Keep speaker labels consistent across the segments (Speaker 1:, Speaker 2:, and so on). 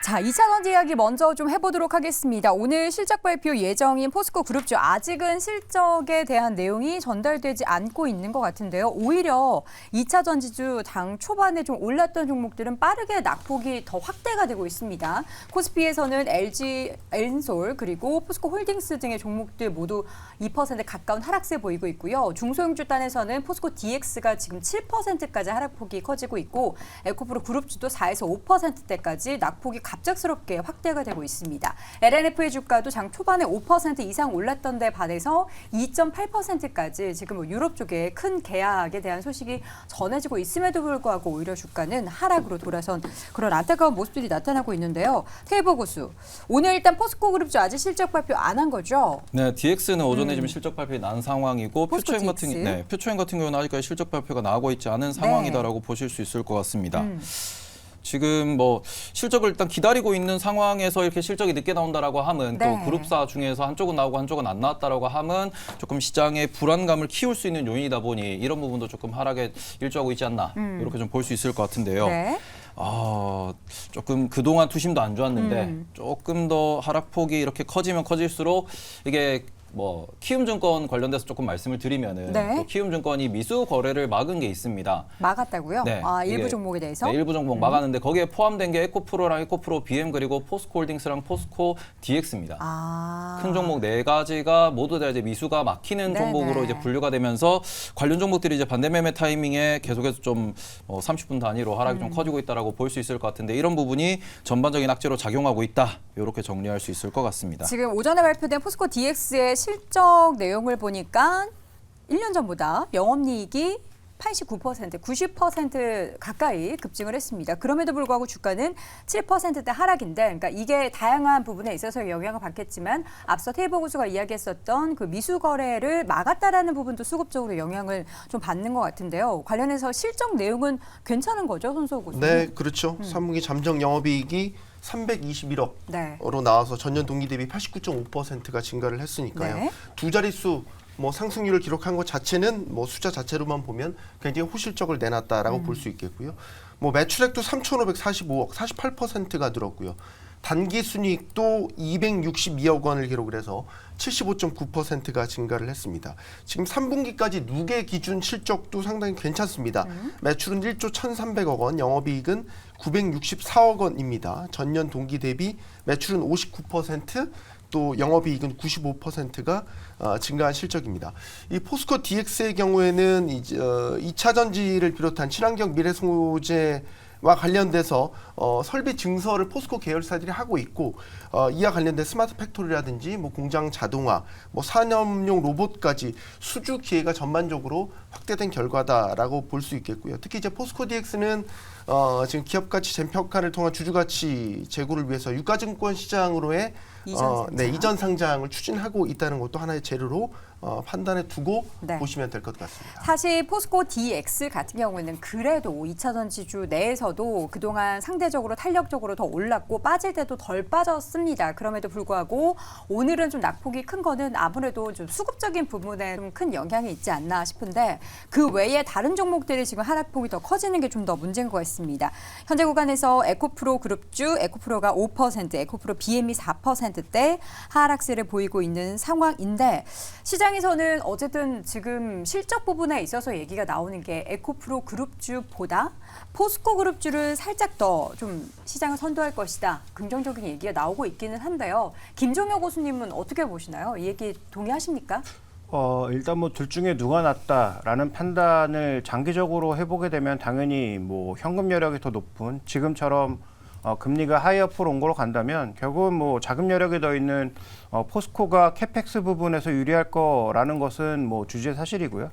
Speaker 1: 자, 2차 전지 이야기 먼저 좀 해보도록 하겠습니다. 오늘 실적 발표 예정인 포스코 그룹주 아직은 실적에 대한 내용이 전달되지 않고 있는 것 같은데요. 오히려 2차 전지주 장 초반에 좀 올랐던 종목들은 빠르게 낙폭이 더 확대가 되고 있습니다. 코스피에서는 LG 엔솔 그리고 포스코 홀딩스 등의 종목들 모두 2% 가까운 하락세 보이고 있고요. 중소형주 단에서는 포스코 DX가 지금 7%까지 하락폭이 커지고 있고 에코프로 그룹주도 4에서 5%대까지 낙폭이 갑작스럽게 확대가 되고 있습니다. LNF의 주가도 장 초반에 5% 이상 올랐던 데 반해서 2.8%까지 지금 유럽 쪽에 큰 계약에 대한 소식이 전해지고 있음에도 불구하고 오히려 주가는 하락으로 돌아선 그런 안타까운 모습들이 나타나고 있는데요. 테이버 고수, 오늘 일단 포스코 그룹주 아직 실적 발표 안 한 거죠?
Speaker 2: 네, DX는 오전에 지금 실적 발표가 난 상황이고 표초행 같은 경우는 아직까지 실적 발표가 나오고 있지 않은 상황이다라고 보실 수 있을 것 같습니다. 지금 뭐 실적을 일단 기다리고 있는 상황에서 이렇게 실적이 늦게 나온다라고 하면 또 그룹사 중에서 한쪽은 나오고 한쪽은 안 나왔다라고 하면 조금 시장의 불안감을 키울 수 있는 요인이다 보니 이런 부분도 조금 하락에 일조하고 있지 않나 이렇게 좀 볼 수 있을 것 같은데요.
Speaker 1: 네.
Speaker 2: 조금 그동안 투심도 안 좋았는데 조금 더 하락폭이 이렇게 커지면 커질수록 이게 뭐 키움증권 관련돼서 조금 말씀을 드리면은 또 키움증권이 미수 거래를 막은 게 있습니다.
Speaker 1: 막았다고요?
Speaker 2: 네,
Speaker 1: 일부 종목에 대해서?
Speaker 2: 네, 일부 종목 막았는데 거기에 포함된 게 에코프로랑 에코프로 BM 그리고 포스코홀딩스랑 포스코 DX입니다. 큰 종목 4가지가 모두 다 이제 미수가 막히는 종목으로 이제 분류가 되면서 관련 종목들이 이제 반대 매매 타이밍에 계속해서 좀 30분 단위로 하락이 좀 커지고 있다라고 볼 수 있을 것 같은데 이런 부분이 전반적인 악재로 작용하고 있다. 이렇게 정리할 수 있을 것 같습니다.
Speaker 1: 지금 오전에 발표된 포스코 DX의 실적 내용을 보니까 1년 전보다 영업이익이 89%, 90% 가까이 급증을 했습니다. 그럼에도 불구하고 주가는 7%대 하락인데, 그러니까 이게 다양한 부분에 있어서 영향을 받겠지만 앞서 테이버 고수가 이야기했었던 그 미수 거래를 막았다라는 부분도 수급적으로 영향을 좀 받는 것 같은데요. 관련해서 실적 내용은 괜찮은 거죠, 손석우 고수?
Speaker 3: 네, 그렇죠. 3분기 잠정 영업이익이 321억으로 나와서 전년 동기 대비 89.5%가 증가를 했으니까요. 두 자릿수 상승률을 기록한 것 자체는 숫자 자체로만 보면 굉장히 호실적을 내놨다라고 볼 수 있겠고요. 매출액도 3,545억, 48%가 늘었고요. 단기 순이익도 262억 원을 기록을 해서 75.9%가 증가를 했습니다. 지금 3분기까지 누계 기준 실적도 상당히 괜찮습니다. 매출은 1조 1,300억 원, 영업이익은 964억 원입니다. 전년 동기 대비 매출은 59%, 또 영업이익은 95%가 증가한 실적입니다. 이 포스코 DX의 경우에는 2차 전지를 비롯한 친환경 미래소재와 관련돼서 설비 증설을 포스코 계열사들이 하고 있고 이와 관련된 스마트 팩토리라든지 공장 자동화, 산업용 로봇까지 수주 기회가 전반적으로 확대된 결과다라고 볼 수 있겠고요. 특히 이제 포스코 DX는 지금 기업가치 재평가를 통한 주주가치 제고를 위해서 유가증권 시장으로의 이전 상장을 추진하고 있다는 것도 하나의 재료로 판단해 두고 보시면 될 것 같습니다.
Speaker 1: 사실 포스코 DX 같은 경우에는 그래도 2차 전지주 내에서도 그동안 상대적으로 탄력적으로 더 올랐고 빠질 때도 덜 빠졌습니다. 그럼에도 불구하고 오늘은 좀 낙폭이 큰 거는 아무래도 좀 수급적인 부분에 좀 큰 영향이 있지 않나 싶은데 그 외에 다른 종목들이 지금 하락폭이 더 커지는 게 좀 더 문제인 것 같습니다. 현재 구간에서 에코프로 그룹주, 에코프로가 5%, 에코프로 BM이 4%대 하락세를 보이고 있는 상황인데 시장에서는 어쨌든 지금 실적 부분에 있어서 얘기가 나오는 게 에코프로 그룹주보다 포스코 그룹주를 살짝 더 좀 시장을 선도할 것이다. 긍정적인 얘기가 나오고 있기는 한데요. 김종혁 교수님은 어떻게 보시나요? 이 얘기 동의하십니까?
Speaker 4: 일단 둘 중에 누가 낫다라는 판단을 장기적으로 해보게 되면 당연히 현금 여력이 더 높은 지금처럼 금리가 하이어프로 온 걸로 간다면 결국은 자금 여력이 더 있는 포스코가 캐펙스 부분에서 유리할 거라는 것은 주지의 사실이고요.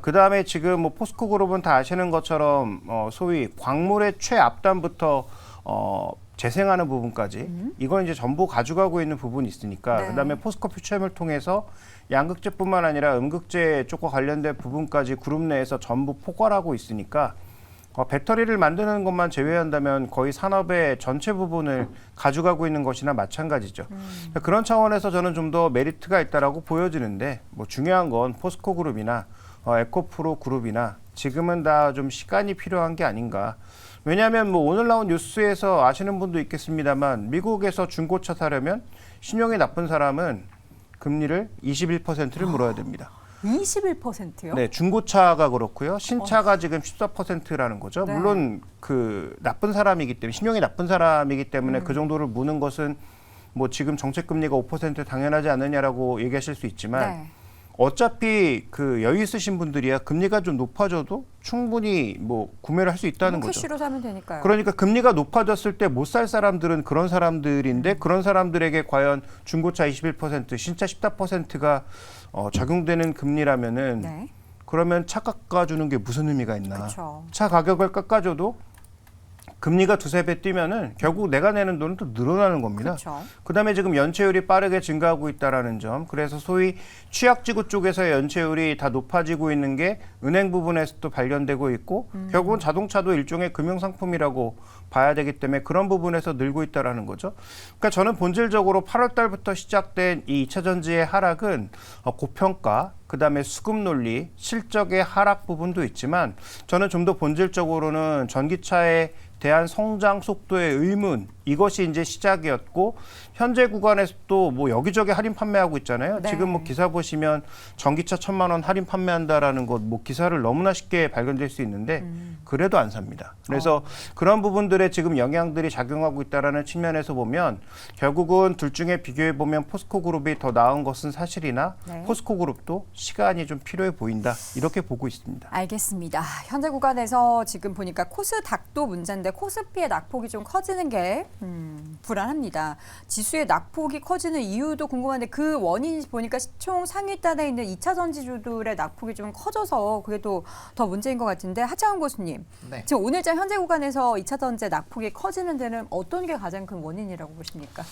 Speaker 4: 그 다음에 지금 포스코 그룹은 다 아시는 것처럼 소위 광물의 최앞단부터 재생하는 부분까지 이건 이제 전부 가져가고 있는 부분이 있으니까 그다음에 포스코 퓨처엠을 통해서 양극재뿐만 아니라 음극재 쪽과 관련된 부분까지 그룹 내에서 전부 포괄하고 있으니까 배터리를 만드는 것만 제외한다면 거의 산업의 전체 부분을 가져가고 있는 것이나 마찬가지죠. 그런 차원에서 저는 좀 더 메리트가 있다라고 보여지는데 중요한 건 포스코 그룹이나 에코프로 그룹이나 지금은 다 좀 시간이 필요한 게 아닌가. 왜냐하면 뭐 오늘 나온 뉴스에서 아시는 분도 있겠습니다만 미국에서 중고차 사려면 신용이 나쁜 사람은 금리를 21%를 물어야 됩니다.
Speaker 1: 21%요?
Speaker 4: 네, 중고차가 그렇고요. 신차가 지금 14%라는 거죠.
Speaker 1: 네.
Speaker 4: 물론 그 나쁜 사람이기 때문에 신용이 나쁜 사람이기 때문에 그 정도를 무는 것은 뭐 지금 정책 금리가 5% 당연하지 않느냐라고 얘기하실 수 있지만
Speaker 1: 네.
Speaker 4: 어차피 그 여유 있으신 분들이야 금리가 좀 높아져도 충분히 뭐 구매를 할 수 있다는 거죠.
Speaker 1: 캐시로 사면 되니까요.
Speaker 4: 그러니까 금리가 높아졌을 때 못 살 사람들은 그런 사람들인데 그런 사람들에게 과연 중고차 21%, 신차 14%가 적용되는 금리라면은
Speaker 1: 네.
Speaker 4: 그러면 차 깎아주는 게 무슨 의미가 있나?
Speaker 1: 그쵸.
Speaker 4: 차 가격을 깎아줘도 금리가 두세 배 뛰면은 결국 내가 내는 돈은 또 늘어나는 겁니다.
Speaker 1: 그렇죠.
Speaker 4: 그다음에 지금 연체율이 빠르게 증가하고 있다라는 점. 그래서 소위 취약지구 쪽에서의 연체율이 다 높아지고 있는 게 은행 부분에서도 발견되고 있고 결국은 자동차도 일종의 금융상품이라고 봐야 되기 때문에 그런 부분에서 늘고 있다라는 거죠. 그러니까 저는 본질적으로 8월 달부터 시작된 이 2차 전지의 하락은 고평가, 그다음에 수급 논리, 실적의 하락 부분도 있지만 저는 좀 더 본질적으로는 전기차의 대한 성장 속도의 의문, 이것이 이제 시작이었고 현재 구간에서도 뭐 여기저기 할인 판매하고 있잖아요.
Speaker 1: 네.
Speaker 4: 지금 뭐 기사 보시면 전기차 1,000만 원 할인 판매한다라는 것, 뭐 기사를 너무나 쉽게 발견될 수 있는데 그래도 안 삽니다. 그래서 그런 부분들에 지금 영향들이 작용하고 있다라는 측면에서 보면 결국은 둘 중에 비교해 보면 포스코 그룹이 더 나은 것은 사실이나
Speaker 1: 네.
Speaker 4: 포스코 그룹도 시간이 좀 필요해 보인다 이렇게 보고 있습니다.
Speaker 1: 알겠습니다. 현재 구간에서 지금 보니까 코스닥도 문제인데 코스피의 낙폭이 좀 커지는 게 불안합니다. 지수의 낙폭이 커지는 이유도 궁금한데 그 원인이 보니까 시총 상위단에 있는 2차 전지주들의 낙폭이 좀 커져서 그게 또 더 문제인 것 같은데 하창훈 교수님,
Speaker 5: 네.
Speaker 1: 지금 오늘장 현재 구간에서 2차 전지 낙폭이 커지는 데는 어떤 게 가장 큰 원인이라고 보십니까?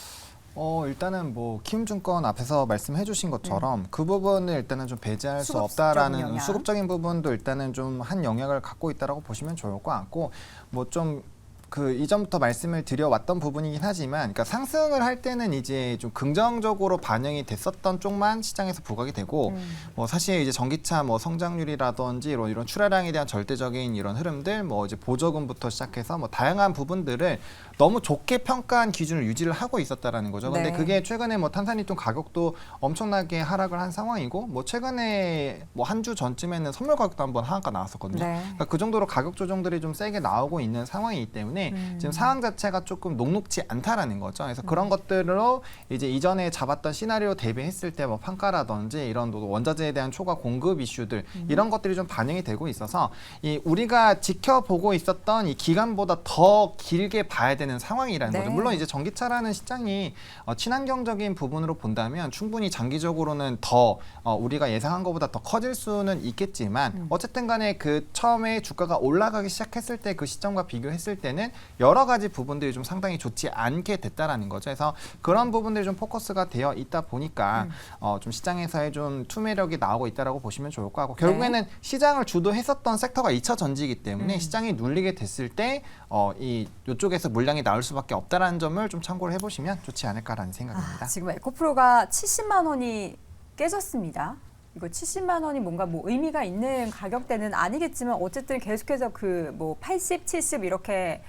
Speaker 5: 일단은 뭐 키움증권 앞에서 말씀해 주신 것처럼 그 부분을 일단은 좀 배제할 수
Speaker 1: 수급적인
Speaker 5: 없다라는
Speaker 1: 영향.
Speaker 5: 수급적인 부분도 일단은 좀 한 영향을 갖고 있다라고 보시면 좋을 것 같고 뭐 좀 그 이전부터 말씀을 드려왔던 부분이긴 하지만, 그러니까 상승을 할 때는 이제 좀 긍정적으로 반영이 됐었던 쪽만 시장에서 부각이 되고, 뭐 사실 이제 전기차 뭐 성장률이라든지 이런 출하량에 대한 절대적인 이런 흐름들, 뭐 이제 보조금부터 시작해서 뭐 다양한 부분들을 너무 좋게 평가한 기준을 유지를 하고 있었다라는 거죠. 근데
Speaker 1: 네.
Speaker 5: 그게 최근에 뭐 탄산이통 가격도 엄청나게 하락을 한 상황이고, 뭐 최근에 뭐 한 주 전쯤에는 선물 가격도 한번 하한가 나왔었거든요.
Speaker 1: 네.
Speaker 5: 그러니까 그 정도로 가격 조정들이 좀 세게 나오고 있는 상황이기 때문에 지금 상황 자체가 조금 녹록지 않다라는 거죠. 그래서 그런 것들로 이제 이전에 잡았던 시나리오 대비했을 때 뭐 판가라든지 이런 원자재에 대한 초과 공급 이슈들 이런 것들이 좀 반영이 되고 있어서 이 우리가 지켜보고 있었던 이 기간보다 더 길게 봐야 되는 상황이라는
Speaker 1: 네.
Speaker 5: 거죠. 물론 이제 전기차라는 시장이 친환경적인 부분으로 본다면 충분히 장기적으로는 더 우리가 예상한 것보다 더 커질 수는 있겠지만 어쨌든 간에 그 처음에 주가가 올라가기 시작했을 때 그 시점과 비교했을 때는 여러 가지 부분들이 좀 상당히 좋지 않게 됐다라는 거죠. 그래서 그런 부분들이 좀 포커스가 되어 있다 보니까 좀 시장에서의 좀 투매력이 나오고 있다라고 보시면 좋을 것 같고, 결국에는 시장을 주도했었던 섹터가 2차 전지이기 때문에 시장이 눌리게 됐을 때 이쪽에서 물량이 나올 수밖에 없다라는 점을 좀 참고를 해보시면 좋지 않을까라는 생각입니다.
Speaker 1: 지금 에코프로가 70만 원이 깨졌습니다. 이거 70만 원이 뭔가 뭐 의미가 있는 가격대는 아니겠지만 어쨌든 계속해서 그 뭐 80, 70 이렇게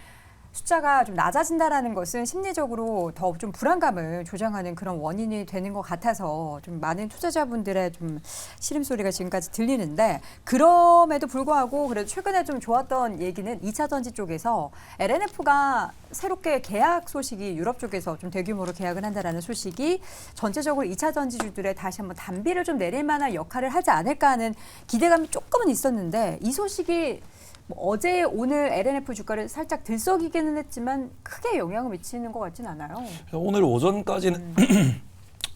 Speaker 1: 숫자가 좀 낮아진다라는 것은 심리적으로 더 좀 불안감을 조장하는 그런 원인이 되는 것 같아서 좀 많은 투자자분들의 좀 시름소리가 지금까지 들리는데, 그럼에도 불구하고 그래도 최근에 좀 좋았던 얘기는 2차 전지 쪽에서 LNF가 새롭게 계약 소식이 유럽 쪽에서 좀 대규모로 계약을 한다라는 소식이 전체적으로 2차 전지주들의 다시 한번 단비를 좀 내릴 만한 역할을 하지 않을까 하는 기대감이 조금은 있었는데, 이 소식이 뭐 어제 오늘 LNF 주가를 살짝 들썩이기는 했지만 크게 영향을 미치는 것 같진 않아요.
Speaker 2: 오늘 오전까지는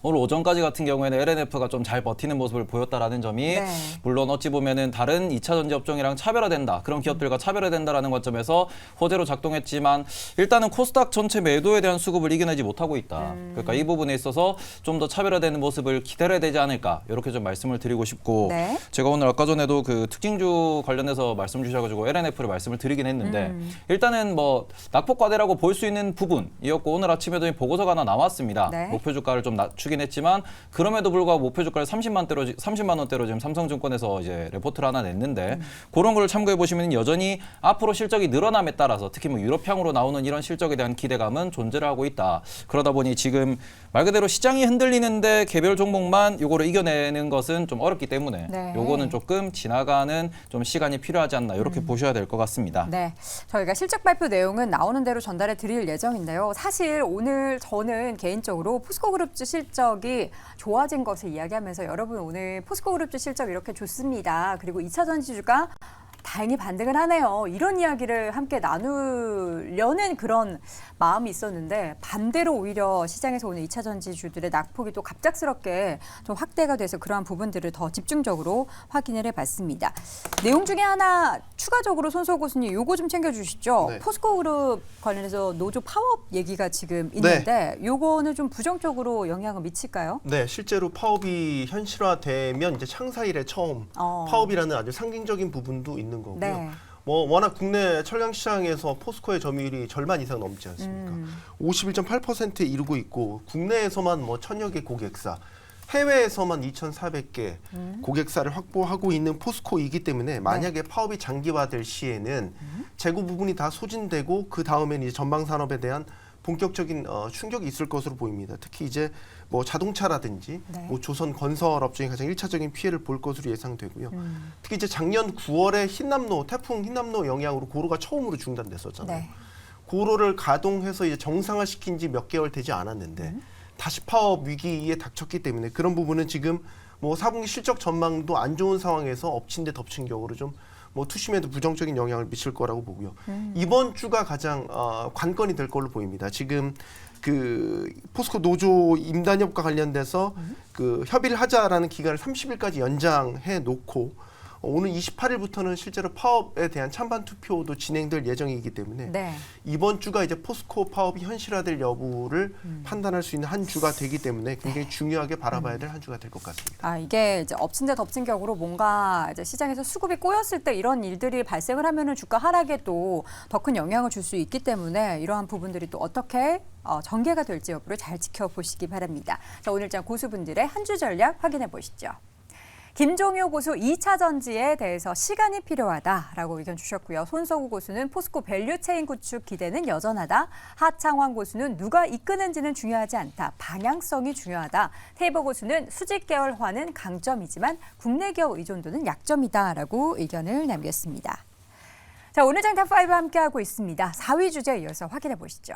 Speaker 2: 오늘 오전까지 같은 경우에는 LNF가 좀 잘 버티는 모습을 보였다라는 점이
Speaker 1: 네.
Speaker 2: 물론 어찌 보면은 다른 2차 전지 업종이랑 차별화된다. 그런 기업들과 차별화된다라는 관점에서 호재로 작동했지만 일단은 코스닥 전체 매도에 대한 수급을 이겨내지 못하고 있다. 그러니까 이 부분에 있어서 좀 더 차별화되는 모습을 기다려야 되지 않을까. 이렇게 좀 말씀을 드리고 싶고,
Speaker 1: 네.
Speaker 2: 제가 오늘 아까 전에도 그 특징주 관련해서 말씀 주셔가지고 LNF를 말씀을 드리긴 했는데 일단은 뭐 낙폭 과대라고 볼 수 있는 부분이었고, 오늘 아침에도 보고서가 하나 나왔습니다.
Speaker 1: 네.
Speaker 2: 목표 주가를 좀 낮추 낮추긴 했지만 그럼에도 불구하고 목표 주가를 30만 원대로 지금 삼성증권에서 이제 레포트를 하나 냈는데 그런 걸 참고해 보시면 여전히 앞으로 실적이 늘어남에 따라서 특히 뭐 유럽향으로 나오는 이런 실적에 대한 기대감은 존재를 하고 있다. 그러다 보니 지금 말 그대로 시장이 흔들리는데 개별 종목만 요거를 이겨내는 것은 좀 어렵기 때문에
Speaker 1: 네.
Speaker 2: 요거는 조금 지나가는 좀 시간이 필요하지 않나 이렇게 보셔야 될 것 같습니다.
Speaker 1: 네, 저희가 실적 발표 내용은 나오는 대로 전달해 드릴 예정인데요. 사실 오늘 저는 개인적으로 포스코그룹주 실적이 좋아진 것을 이야기하면서 여러분 오늘 포스코그룹주 실적 이렇게 좋습니다. 그리고 2차 전지주가 다행히 반등을 하네요. 이런 이야기를 함께 나누려는 그런 마음이 있었는데 반대로 오히려 시장에서 오늘 2차 전지주들의 낙폭이 또 갑작스럽게 좀 확대가 돼서 그러한 부분들을 더 집중적으로 확인을 해봤습니다. 내용 중에 하나 추가적으로 손수호 교수님 요거 좀 챙겨주시죠.
Speaker 3: 네.
Speaker 1: 포스코그룹 관련해서 노조 파업 얘기가 지금 있는데 요거는 좀 부정적으로 영향을 미칠까요?
Speaker 3: 네, 실제로 파업이 현실화되면 이제 창사 이래 처음 파업이라는 아주 상징적인 부분도 있는 거고요.
Speaker 1: 네.
Speaker 3: 뭐 워낙 국내 철강 시장에서 포스코의 점유율이 절반 이상 넘지 않습니까? 51.8%에 이르고 있고 국내에서만 뭐 1000여 개 고객사, 해외에서만 2,400개 고객사를 확보하고 있는 포스코이기 때문에 만약에 파업이 장기화될 시에는 재고 부분이 다 소진되고 그 다음에는 이제 전방 산업에 대한 본격적인 충격이 있을 것으로 보입니다. 특히 이제 뭐 자동차라든지
Speaker 1: 네.
Speaker 3: 뭐 조선 건설 업종이 가장 1차적인 피해를 볼 것으로 예상되고요. 특히 이제 작년 9월에 흰남노 태풍 흰남노 영향으로 고로가 처음으로 중단됐었잖아요.
Speaker 1: 네.
Speaker 3: 고로를 가동해서 이제 정상화시킨 지 몇 개월 되지 않았는데 다시 파업 위기에 닥쳤기 때문에 그런 부분은 지금 뭐 4분기 실적 전망도 안 좋은 상황에서 엎친 데 덮친 격으로 좀 뭐 투심에도 부정적인 영향을 미칠 거라고 보고요. 이번 주가 가장 관건이 될 걸로 보입니다. 지금 그 포스코 노조 임단협과 관련돼서 그 협의를 하자라는 기간을 30일까지 연장해 놓고 오늘 28일부터는 실제로 파업에 대한 찬반 투표도 진행될 예정이기 때문에
Speaker 1: 네.
Speaker 3: 이번 주가 이제 포스코 파업이 현실화될 여부를 판단할 수 있는 한 주가 되기 때문에 굉장히 중요하게 바라봐야 될 한 주가 될 것 같습니다.
Speaker 1: 아, 이게 이제 엎친 데 덮친 격으로 뭔가 이제 시장에서 수급이 꼬였을 때 이런 일들이 발생을 하면은 주가 하락에도 더 큰 영향을 줄 수 있기 때문에 이러한 부분들이 또 어떻게 전개가 될지 여부를 잘 지켜보시기 바랍니다. 자, 오늘장 고수분들의 한 주 전략 확인해 보시죠. 김종효 고수 2차 전지에 대해서 시간이 필요하다라고 의견 주셨고요. 손석우 고수는 포스코 밸류체인 구축 기대는 여전하다. 하창환 고수는 누가 이끄는지는 중요하지 않다. 방향성이 중요하다. 테이버 고수는 수직 계열화는 강점이지만 국내 기업 의존도는 약점이다라고 의견을 남겼습니다. 자, 오늘 장탑5 함께하고 있습니다. 4위 주제 이어서 확인해 보시죠.